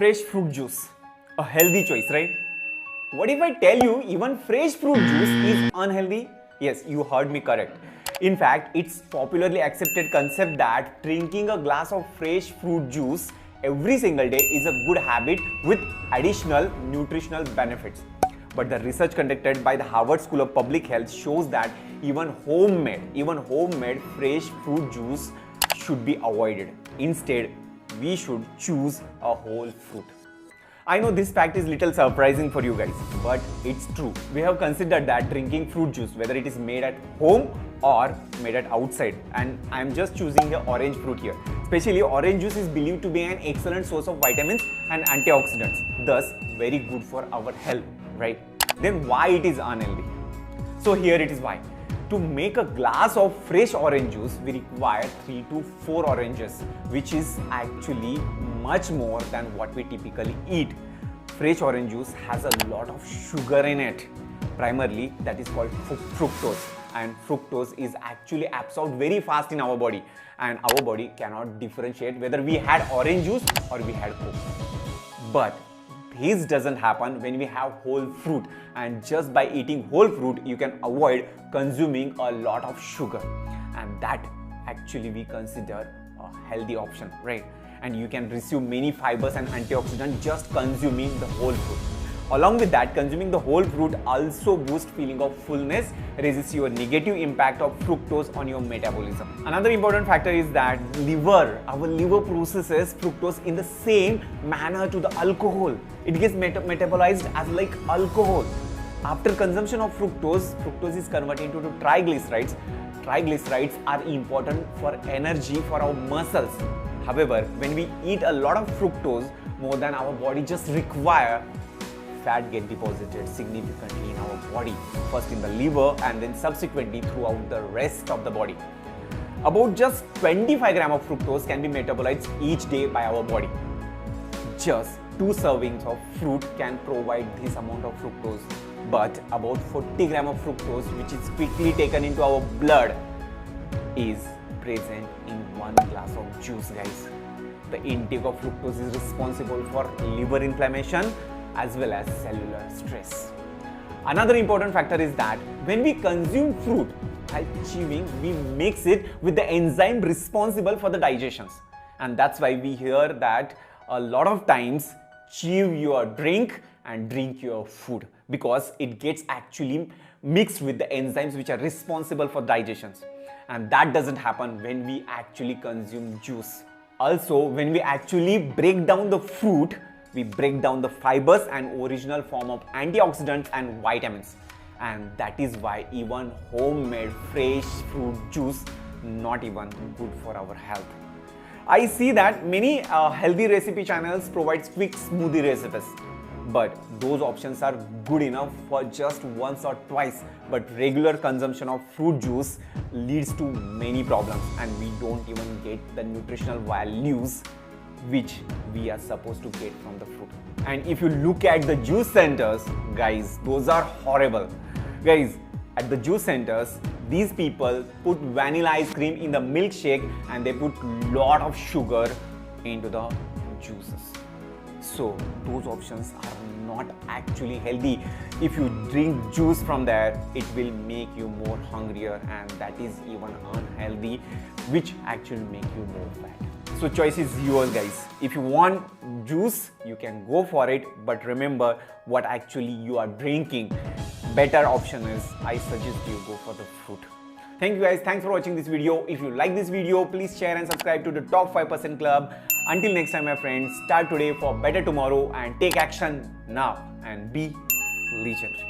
Fresh fruit juice. A healthy choice, right? What if I tell you even fresh fruit juice is unhealthy? Yes, you heard me correct. In fact, it's popularly accepted concept that drinking a glass of fresh fruit juice every single day is a good habit with additional nutritional benefits. But the research conducted by the Harvard School of Public Health shows that even homemade fresh fruit juice should be avoided. Instead, we should choose a whole fruit. I know this fact is little surprising for you guys, but it's true. We have considered that drinking fruit juice, whether it is made at home or made at outside, and I'm just choosing the orange fruit here. Especially orange juice is believed to be an excellent source of vitamins and antioxidants, thus very good for our health, right? Then why it is unhealthy? So here it is why. To make a glass of fresh orange juice, we require 3 to 4 oranges, which is actually much more than what we typically eat. Fresh orange juice has a lot of sugar in it. Primarily, that is called fructose. And fructose is actually absorbed very fast in our body. And our body cannot differentiate whether we had orange juice or we had Coke. But this doesn't happen when we have whole fruit, and just by eating whole fruit you can avoid consuming a lot of sugar, and that actually we consider a healthy option, right? And you can receive many fibers and antioxidants just consuming the whole fruit. Along with that, consuming the whole fruit also boosts feeling of fullness, resists your negative impact of fructose on your metabolism. Another important factor is that our liver processes fructose in the same manner to the alcohol. It gets metabolized as like alcohol. After consumption of fructose is converted into triglycerides. Triglycerides are important for energy for our muscles. However, when we eat a lot of fructose, more than our body just require, fat get deposited significantly in our body, first in the liver and then subsequently throughout the rest of the body. About just 25 grams of fructose can be metabolized each day by our body. Just 2 servings of fruit can provide this amount of fructose, but about 40 grams of fructose, which is quickly taken into our blood, is present in 1 glass of juice, guys. The intake of fructose is responsible for liver inflammation as well as cellular stress. Another important factor is that when we consume fruit, while chewing, we mix it with the enzyme responsible for the digestions. And that's why we hear that a lot of times chew your drink and drink your food, because it gets actually mixed with the enzymes which are responsible for digestions. And that doesn't happen when we actually consume juice. Also, when we actually break down the fruit, we break down the fibers and original form of antioxidants and vitamins. And that is why even homemade fresh fruit juice not even good for our health. I see that many healthy recipe channels provide quick smoothie recipes, but those options are good enough for just once or twice. But regular consumption of fruit juice leads to many problems, and we don't even get the nutritional values which we are supposed to get from the fruit. And if you look at the juice centers, guys, those are horrible. Guys, at the juice centers, these people put vanilla ice cream in the milkshake and they put lot of sugar into the juices. So those options are not actually healthy. If you drink juice from there, it will make you more hungrier, and that is even unhealthy, which actually make you more fat. So choice is yours, guys. If you want juice, you can go for it, but remember what actually you are drinking. Better option is, I suggest you go for the fruit. Thank you guys, thanks for watching this video. If you like this video, please share and subscribe to the Top 5% Club. Until next time, my friends, start today for better tomorrow and take action now and be legendary.